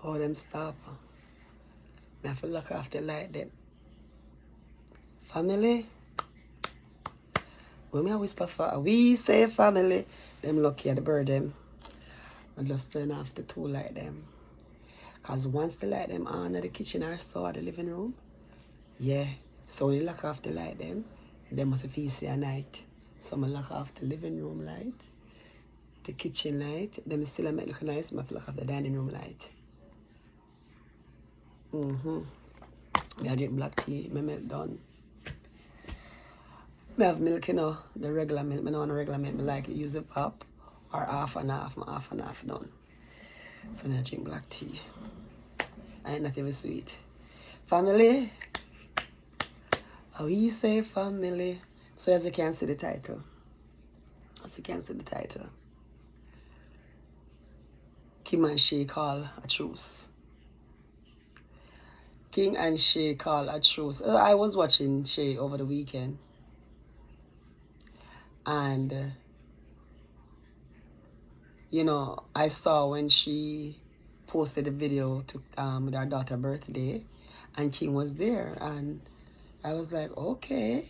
How them stop. I have to look after like them. Family. When I whisper for we say family, them lucky at the bird them. I just turn off the two light them. Cause once the light them on at the kitchen or so at the living room, yeah. So when you lock off the light them, they must feel see at night. So I lock off the living room light, the kitchen light, then still make look nice, I lock off the dining room light. I drink black tea, my milk done. I have milk, you know, the regular milk. I don't want the regular milk. I like it, use it up or half and half, half and half done. So I drink black tea. I ain't not even sweet. Family. How we say family. So as you can see the title. As you can see the title. Kim and Shay call a truce. King and Shay call a truce. I was watching Shay over the weekend. And, you know, I saw when she posted a video to with her daughter's birthday, and King was there. And I was like, okay,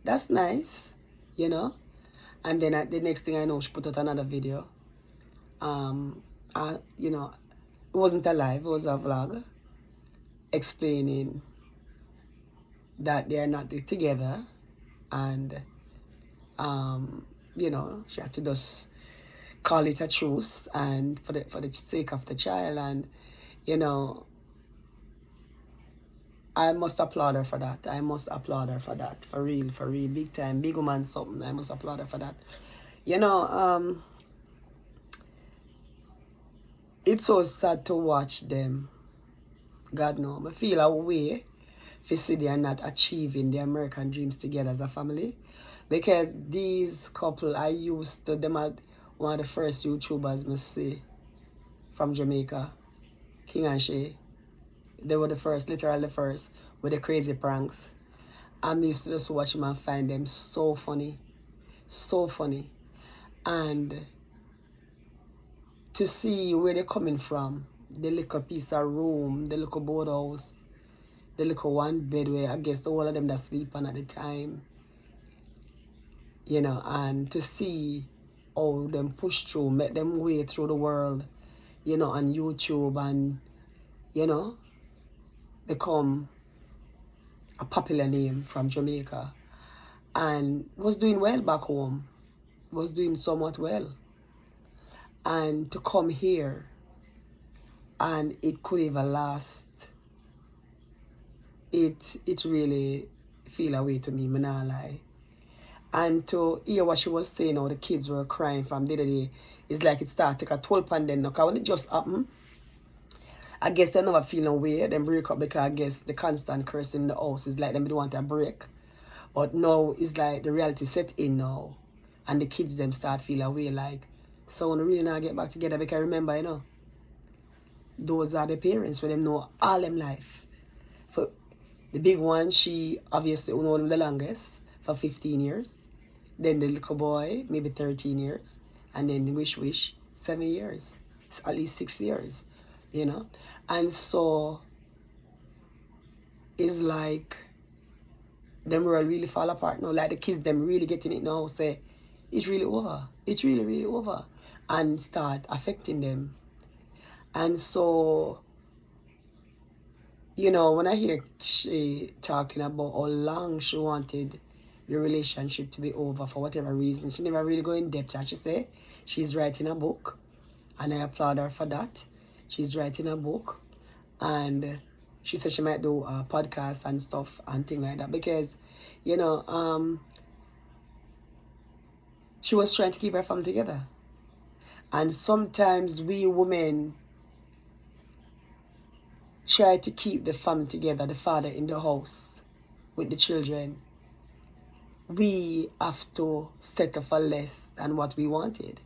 that's nice, you know. And then the next thing I know, she put out another video. You know, it wasn't a live, it was a vlog explaining that they're not together. And you know, she had to just call it a truce and for the sake of the child. And you know, I must applaud her for that. I must applaud her for that. For real, big time, big woman something. I must applaud her for that. You know, it's so sad to watch them. God knows. I feel a way if see they are not achieving the American dreams together as a family. Because these couple, I used to, them are one of the first YouTubers I see from Jamaica, King and Shay. They were the first, literally the first, with the crazy pranks. I used to just watch them and find them so funny. So funny. And to see where they're coming from, the little piece of room, the little boathouse, the little one bed where I guess all of them that sleep on at the time. You know, and to see how them push through, make them way through the world, you know, on YouTube and, you know, become a popular name from Jamaica. And was doing well back home, was doing somewhat well. And to come here, and it could even last, it really feel a way to me, I'm not lie. And to hear what she was saying, how the kids were crying from the other day, it's like it started to take a toll upon them. Because when it just happened, I guess they never feel no way. Them break up because I guess the constant cursing in the house is like them don't want a break. But now it's like the reality set in now. And the kids them start feel away like, so we really not get back together. Because remember, you know, those are the parents when them know all them life. For the big one, she obviously known them the longest. For 15 years. Then the little boy, maybe 13 years. And then the wish, 7 years. It's at least 6 years, you know. And so, it's like, them world really fall apart now. Like the kids, them really getting it now, say, it's really over. It's really, really over. And start affecting them. And so, you know, when I hear she talking about how long she wanted the relationship to be over for whatever reason. She never really go in depth. And she say she's writing a book. And I applaud her for that. She's writing a book. And she said she might do a podcast and stuff and things like that. Because, you know, she was trying to keep her family together. And sometimes we women try to keep the family together, the father in the house with the children. We have to settle for less than what we wanted.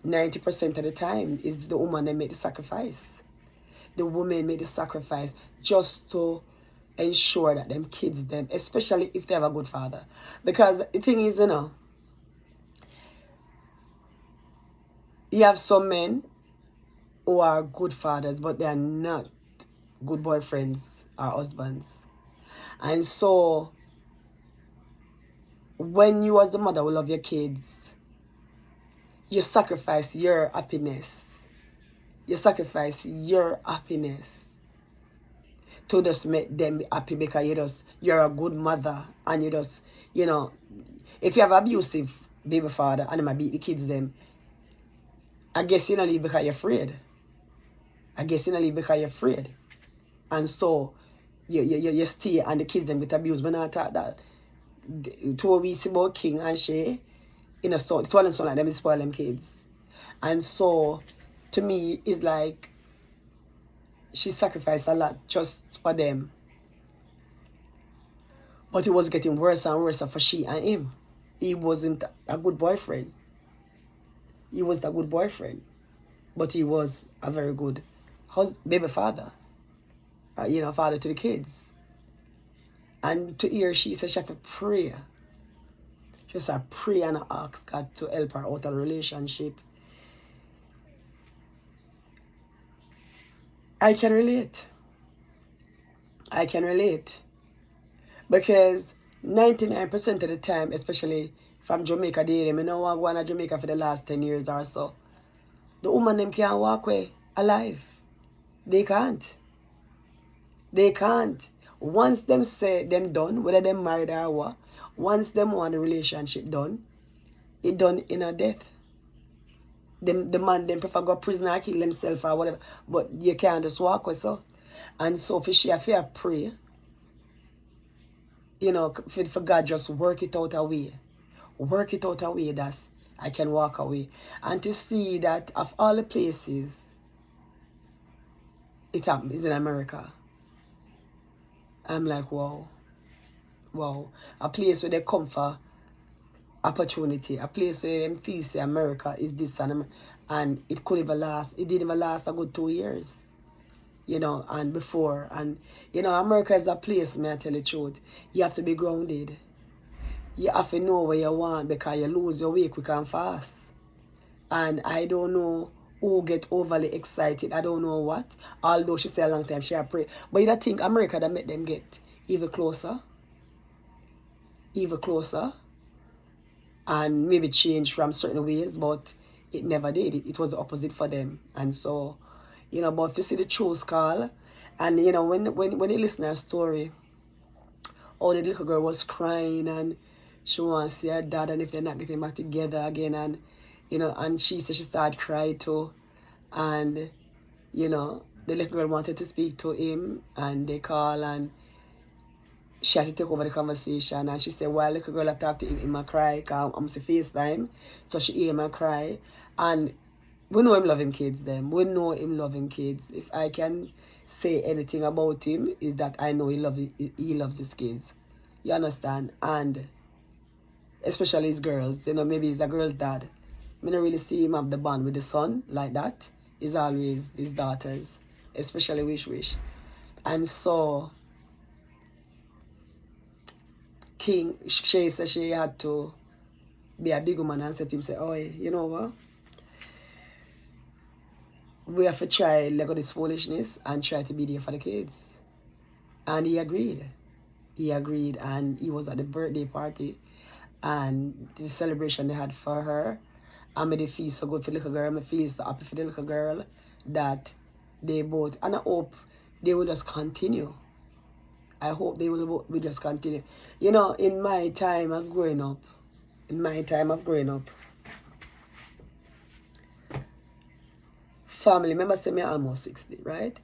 90% of the time is the woman that made the sacrifice. The woman made the sacrifice just to ensure that them kids, them, especially if they have a good father. Because the thing is, you know, you have some men who are good fathers, but they are not good boyfriends or husbands. And so, when you as a mother will love your kids, you sacrifice your happiness. You sacrifice your happiness to just make them happy because you're a good mother and you just, you know, if you have abusive baby father and them a beat the kids them, I guess you don't leave because you're afraid. I guess you don't leave because you're afraid. And so you stay and the kids them get abused. When I thought that 2 weeks about King and Shay, in a son, it's one and son like them, they spoil them kids. And so to me it's like she sacrificed a lot just for them. But it was getting worse and worse for she and him. He wasn't a good boyfriend. He was a good boyfriend. But he was a very good baby father. You know, father to the kids. And to hear she said she have to pray. She just have to pray and ask God to help her out of the relationship. I can relate. I can relate. Because 99% of the time, especially from Jamaica, I know I'm going to Jamaica for the last 10 years or so. The woman them can't walk away alive. They can't. They can't. Once them say them done, whether them married or what, once them want the relationship done, it done in a death. The man them prefer go prison or kill themselves or whatever. But you can't just walk away so. And so for she have to pray, you know, for God just work it out a way. Work it out a way that I can walk away. And to see that of all the places it happens is in America. I'm like, wow. Wow. A place where they come for opportunity. A place where them feel say America is this and it could even last. It didn't even last a good 2 years. You know, and before. And, you know, America is a place, may I tell the truth. You have to be grounded. You have to know where you want because you lose your way quick and fast. And I don't know who get overly excited. I don't know what. Although she said a long time she had prayed. But I think America that made them get even closer. Even closer. And maybe change from certain ways. But it never did. It was the opposite for them. And so, you know, but if you see the Truce call, and you know, when you listen to her story, oh, the little girl was crying and she wants to see her dad and if they're not getting back together again, and you know, and she said she started crying too, and you know, the little girl wanted to speak to him and they call and she had to take over the conversation, and she said while the little girl talked to him, he might cry because I'm see FaceTime, so she hear him cry. And we know him love him kids them. We know him love him kids. If I can say anything about him, is that I know he loves his kids. You understand? And especially his girls. You know, maybe he's a girl's dad. I don't really see him have the bond with the son like that. He's always his daughters. Especially Wish. And so King Shay said she had to be a big woman and said to him, say, oh, you know what? We have to try let go this foolishness and try to be there for the kids. And he agreed. He agreed, and he was at the birthday party and the celebration they had for her. And me they feel so good for the little girl. Me feel so happy for the little girl that they both, and I hope they will just continue. I hope they will just continue. You know, in my time of growing up, family, remember say me almost 60, right?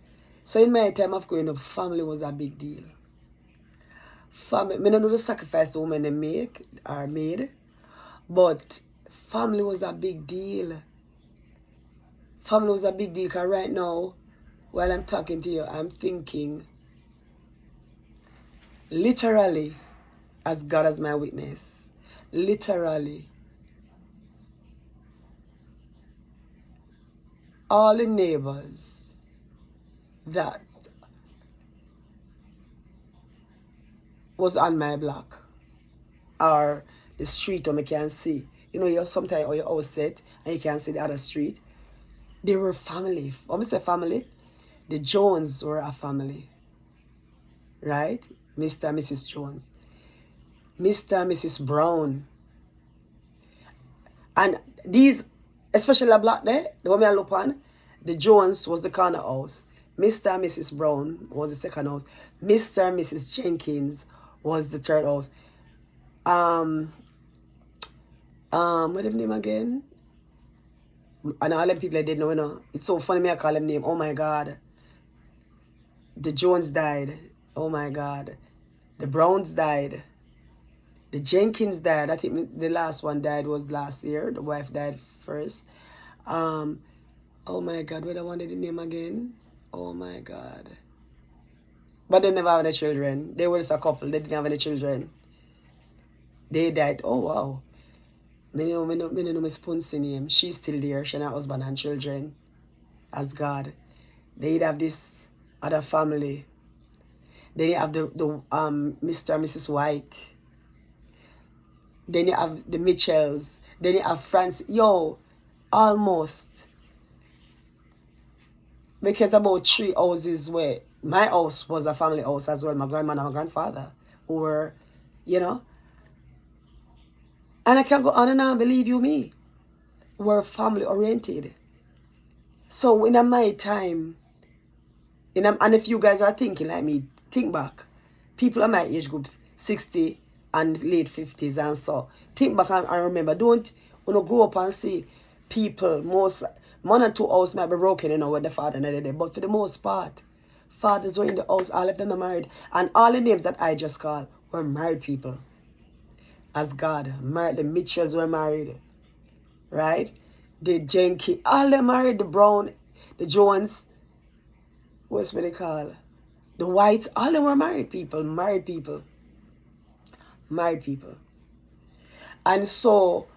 So in my time of growing up, family was a big deal. Family, I don't know the sacrifice the women they made, but family was a big deal. Family was a big deal because right now, while I'm talking to you, I'm thinking, literally, as God as my witness, literally, all the neighbors that was on my block or the street where I can see. You know, you're sometimes or you're outside and you can see the other street. They were family. When I say family, the Jones were a family. Right? Mr. and Mrs. Jones. Mr. and Mrs. Brown. And these, especially the black there, the one I look on, the Jones was the corner house. Mr. and Mrs. Brown was the second house. Mr. and Mrs. Jenkins was the third house. What is the name again? And all them people I didn't know, you know. It's so funny me I call them name. Oh my God. The Jones died. Oh my God. The Browns died. The Jenkins died. I think the last one died was last year. The wife died first. Oh my God, what I wanted the name again? Oh my God. But they never have any children. They were just a couple. They didn't have any children. They died. Oh wow. Me know my spoon's name. She's still there. She and her husband and children. As God. They'd have this other family. Then you have the Mr. and Mrs. White. Then you have the Mitchells. Then you have Francis. Yo, almost. Because about 3 houses where my house was a family house as well. My grandma and my grandfather who were, you know. And I can go on and on, believe you me. We're family oriented. So in my time, and if you guys are thinking like me, think back. People in my age group, 60 and late 50s and so. Think back and remember. Don't grow up and see people, most 1 or 2 houses might be broken, you know, with the father and the day. But for the most part, fathers were in the house, all of them are married. And all the names that I just called were married people. As God, married. The Mitchells were married. Right? The Jenkins, all them married. The Brown, the Jones, what's what they call? The Whites, all them were married people. Married people. Married people. And so,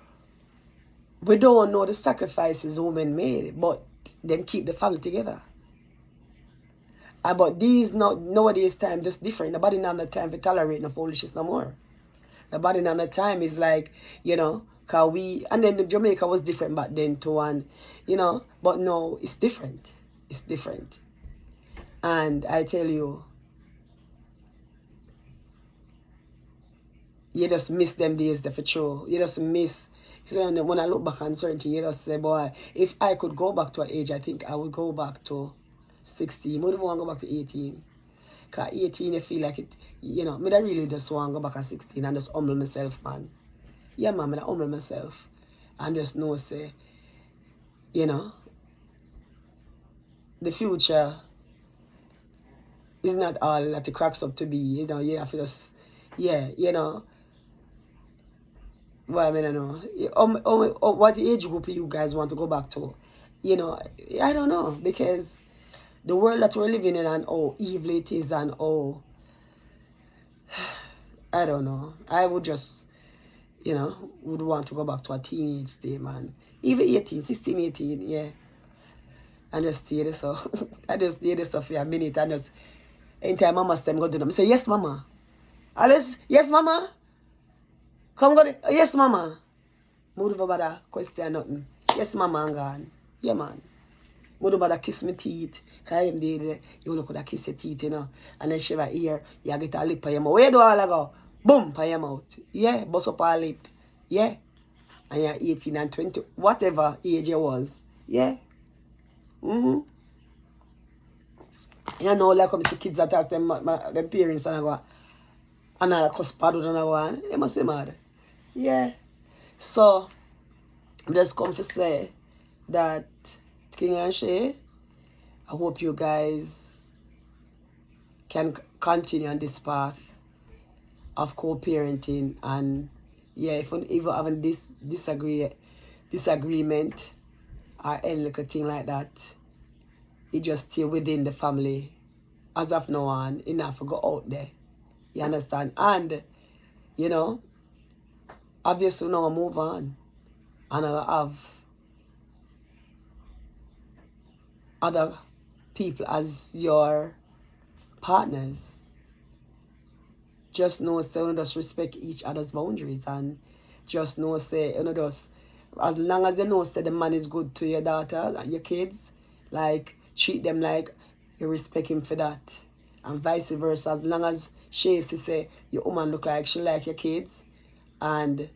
we don't know the sacrifices women made, but them keep the family together. But these, nowadays time, just different. Nobody now have the time to tolerate no foolishness no more. Nobody now have the time is like, you know, cause we, and then Jamaica was different back then too, and, you know, but no, it's different. It's different. And I tell you, you just miss them days for sure. You just miss. So when I look back on certain things, you just say, boy, if I could go back to an age, I think I would go back to 16. I wouldn't want to go back to 18. Because 18, you feel like it, you know, I really just want to go back at 16 and just humble myself, man. Yeah, man, I humble myself. And just know, say, you know, the future is not all that it cracks up to be. You know, you have to just, yeah, you know. Well, I mean, I don't know. What age group you guys want to go back to? You know, I don't know. Because the world that we're living in and how evil it is and how, I don't know. I would just, you know, would want to go back to a teenage state, man. Even 18, 16, 18, yeah. And just stay there, so. I just stay there so for a minute and just, anytime mama said, go to them, I say, yes, mama. Alice, yes, mama. Come go there. Yes, mama. Move over that question, nothing. Yes, mama, I'm gone. Yeah, man. Move over that kiss my teeth. Because I am there, you know, could kiss your teeth, you know. And then she right here, you get a lip on your mouth. Where do all I go? Boom, on your mouth. Yeah, bust up her lip. Yeah. And you're 18 and 20, whatever age you was. Yeah. Mm-hmm. You know, like when the kids attack them parents and I go, and I cuss bad and I go, you must be mad. Yeah. So, I just come to say that King and Shay, I hope you guys can continue on this path of co-parenting, and yeah, if you even having this disagreement or any little thing like that, it just stay within the family. As of now on, enough to go out there. You understand? And, you know, obviously now I move on. And I have other people as your partners. Just know, say, you just respect each other's boundaries, and just know, say, you know, just As long as you know say the man is good to your daughter, your kids, like treat them like you respect him for that. And vice versa. As long as she is to say your woman look like she like your kids and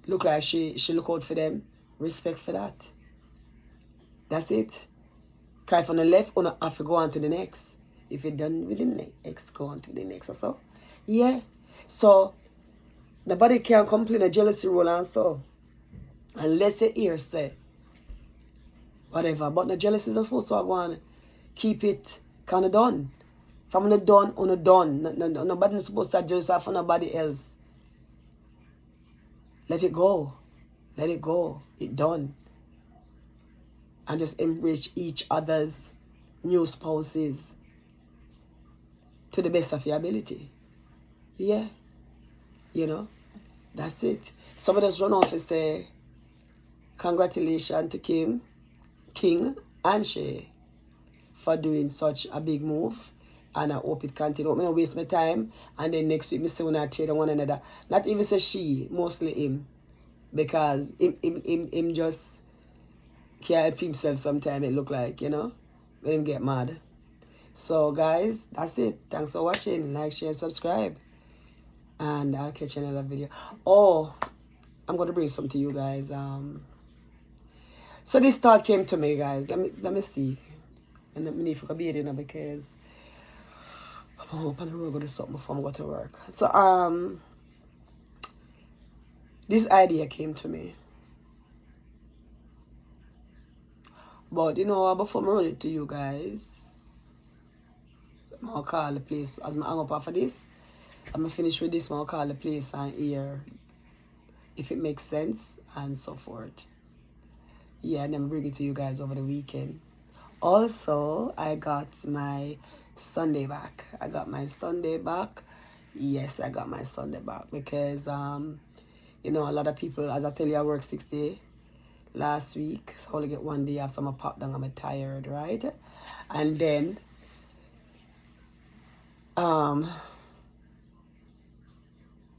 look like she look out for them, respect for that. That's it. Cause if on the left, you have to go on to the next. If you're done with the next, go on to the next or so. Yeah. So nobody can complain a jealousy role and so. Unless you hear say whatever. But the jealousy is not supposed to go on. Keep it kinda done. From the done, on the done. Nobody's supposed to jealous of nobody else. Let it go. Let it go. It done. And just embrace each other's new spouses to the best of your ability. Yeah. You know, that's it. Somebody just run off and say, congratulations to King and Shay for doing such a big move. And I hope it continues. I'm not going to waste my time. And then next week, I say when I trade on one another. Not even say she, mostly him. Because him just can't help himself sometimes, it look like, you know. Let him get mad. So, guys, that's it. Thanks for watching. Like, share, subscribe. And I'll catch you in another video. Oh, I'm going to bring something to you guys. So this thought came to me, guys. Let me see. And let me if I can be it, you know, because I'm hoping I'm going to do something before I go to work. So, this idea came to me. But, you know, before I run it to you guys, I'm going to call the place. As I hang up after this, I'm going to finish with this. I'm going to call the place and hear if it makes sense and so forth. Yeah, and then bring it to you guys over the weekend. Also, I got my Sunday back. I got my Sunday back. Yes, I got my Sunday back because, you know, a lot of people, as I tell you, I worked 6 days last week. So I only get 1 day off, so I'm pop down, I'm tired, right? And then,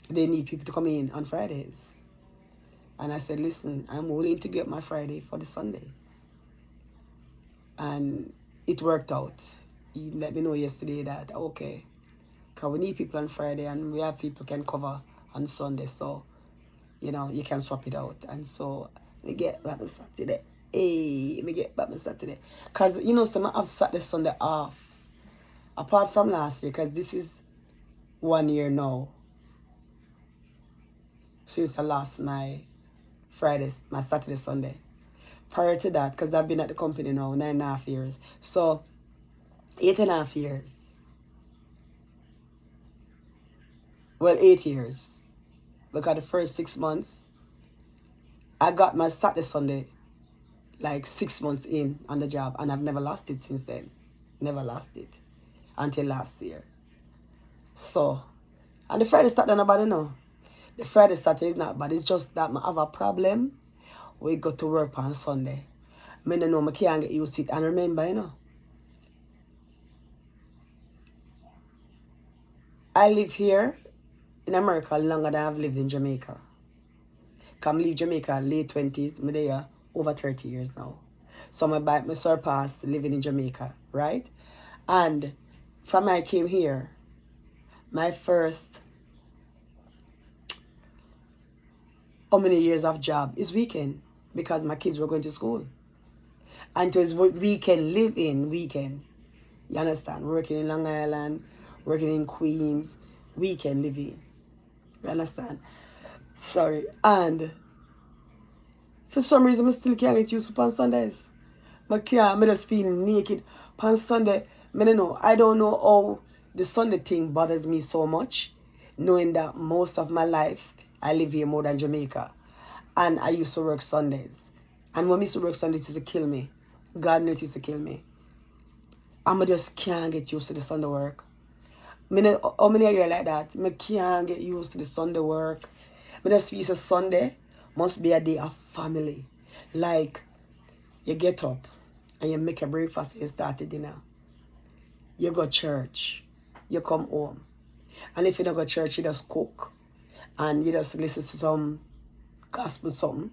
they need people to come in on Fridays. And I said, listen, I'm willing to get my Friday for the Sunday. And it worked out. He let me know yesterday that, okay, because we need people on Friday and we have people can cover on Sunday. So, you know, you can swap it out. And so, we get back on Saturday. Hey, me get back on Saturday. Because, you know, some I've Saturday, Sunday off. Apart from last year, because this is 1 year now. Since I lost my Fridays, my Saturday, Sunday. Prior to that, because I've been at the company now 9.5 years. So, 8.5 years. Well, 8 years. Because the first 6 months, I got my Saturday, Sunday, like 6 months in on the job. And I've never lost it since then. Never lost it. Until last year. So, and the Friday, Saturday, nobody know. The Friday, Saturday is not bad. It's just that I have a problem. We go to work on Sunday. I don't know, I can't get used to it. And remember, you know, I live here in America longer than I've lived in Jamaica. Come leave Jamaica late 20s. I'm there over 30 years now. So I surpass living in Jamaica, right? And from I came here, my first how many years of job is weekend because my kids were going to school. And it was weekend, live in weekend. You understand? Working in Long Island, working in Queens, weekend living. You understand? Sorry. And for some reason, I still can't get used to on Sundays. I just feel naked on Sunday. I don't know how the Sunday thing bothers me so much, knowing that most of my life, I live here more than Jamaica. And I used to work Sundays. And when I used to work Sundays, it used to kill me. God knows it used to kill me. I just can't get used to the Sunday work. How many of you are like that? I can't get used to the Sunday work. I just feel a Sunday must be a day of family. Like, you get up and you make a breakfast and you start the dinner. You go to church. You come home. And if you don't go to church, you just cook. And you just listen to some gospel something.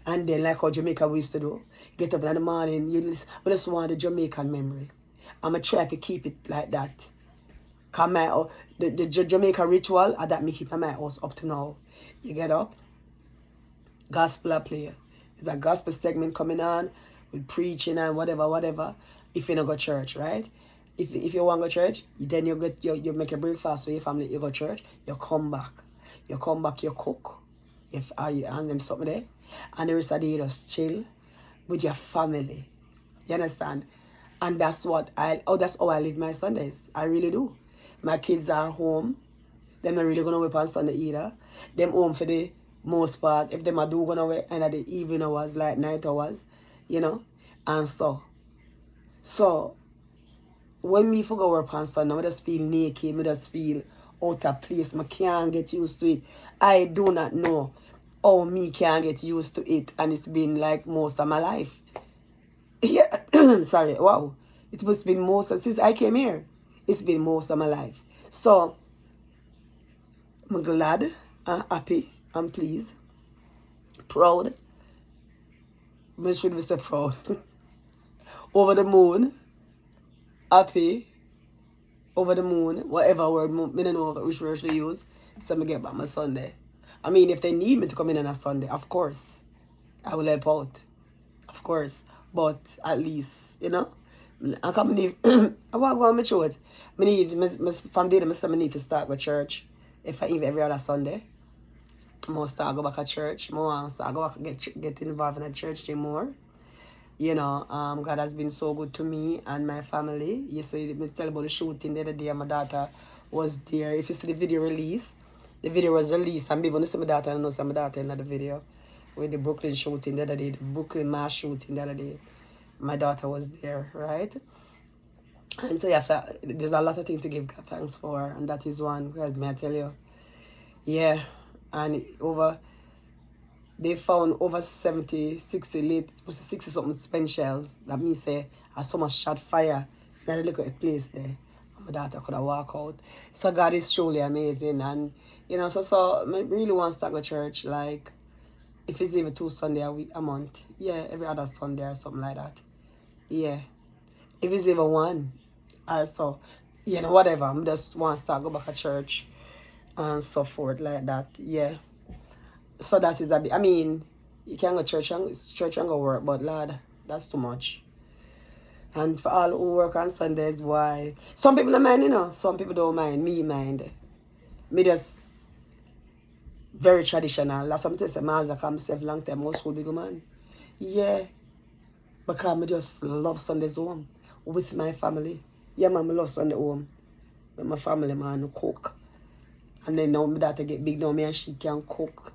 And then like how Jamaica we used to do, get up in the morning, you listen, I just want the Jamaican memory. I'm going to try to keep it like that. Cause the Jamaica ritual, that me keep in my house up to now. You get up, gospel I play. There's a gospel segment coming on with preaching and whatever. If you don't go to church, right? If you want to go to church, then you make a breakfast with your family, you go to church, you come back. You come back, you cook. If you and them something there. And the rest of the day you just chill with your family. You understand? And that's how I live my Sundays. I really do. My kids are home. They're not really gonna work on Sunday either. Them home for the most part. If them are do gonna work end of the evening hours, like night hours, you know. And so when me for go work on Sunday, I just feel naked, I just feel out of place. I can't get used to it. I do not know how me can get used to it, and it's been like most of my life. Yeah, sorry, wow. It must have been since I came here. It's been most of my life. So, I'm glad, and happy, and pleased, proud. I should be so proud. Over the moon, happy, over the moon, whatever word, I don't know which word to use. So I get back my Sunday. I mean, if they need me to come in on a Sunday, of course, I will help out. Of course. But at least, you know, I can't believe, I want to go on my church. From there, I need to start with church. If I even every other Sunday, I must start go back to church. I want to start go back get involved in the church more. You know, God has been so good to me and my family. You see, me tell about the shooting the other day, my daughter was there. If you see the video release, the video was released, and people see my daughter, I know some my daughter in the video. With the Brooklyn shooting the other day, the Brooklyn mass shooting the other day. My daughter was there, right? And so there's a lot of things to give God thanks for, and that is one, guys, may I tell you. Yeah, and they found over 70, 60 late, 60 something spent shells. That means say, so much shot fire in a little place there. My daughter could have walked out. So God is truly amazing. And, you know, so I really want to start go to church, like, if it's even 2 Sunday a month. Yeah, every other Sunday or something like that. Yeah. If it's even 1 or so. You know, whatever. I just want to start go back to church and so forth like that. Yeah. So that is a bit, I mean, you can go to church and go work, but Lord, that's too much. And for all who work on Sundays, why? Some people don't mind, you know. Some people don't mind. Me mind. Me just very traditional. That's something I say, man, I call myself long time old school big man. Yeah. Because I just love Sundays home with my family. Yeah, man, I love Sunday home with my family, man, who cook. And then now my daughter get big now, me and she can cook.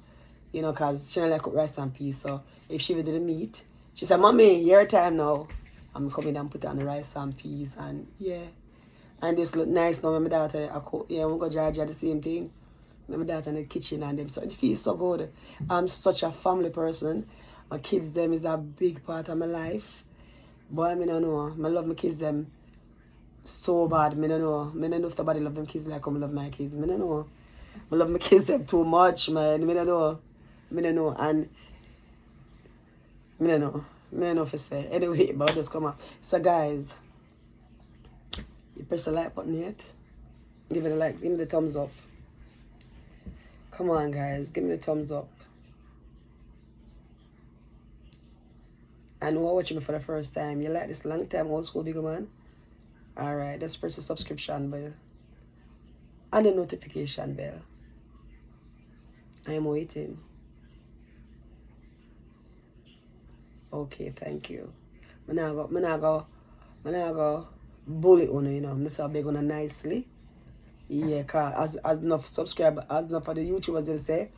You know, because she don't like cook rice and peas. So if she will do the meat, she said, Mommy, your time now. I'm coming and put on the rice and peas, and yeah. And this look nice now when my daughter I cook. Yeah, we go to Georgia, the same thing. My daughter in the kitchen and them, so it feels so good. I'm such a family person. My kids them is a big part of my life. Boy, I don't know. I love my kids them so bad. I don't know. I don't know if somebody love them kids like I love my kids. I don't know. I love my kids them too much, man. I don't know. I don't know. And I don't know. I don't know if I say. Anyway, but I'll just come up. So guys, you press the like button yet? Give it a like. Give me the thumbs up. Come on, guys. Give me the thumbs up. And who are watching me for the first time, you like this long time old school big man? Alright, just press the subscription bell. And the notification bell. I am waiting. Okay, thank you. I'm not go bully on you, know. I'm just beg on nicely. Yeah, cause as enough subscribe, as enough for the YouTubers they say.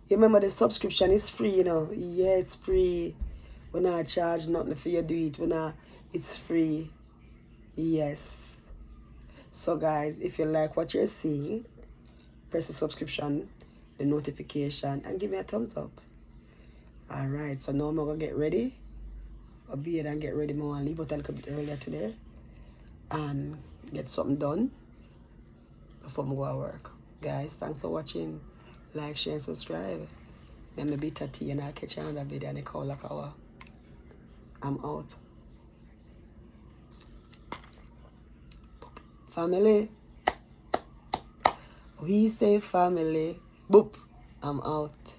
You remember the subscription is free, you know. Yeah, it's free. We not charge nothing for you do it. It's free. Yes. So guys, if you like what you're seeing, press the subscription, the notification, and give me a thumbs up. Alright, so now I'm gonna get ready. I'll be here and get ready more and leave out a little bit earlier today. And get something done before I go to work. Guys, thanks for watching. Like, share, and subscribe. Let me bitter tea and I'll catch another video in a couple of hours. I'm out. Family. We say family. Boop. I'm out.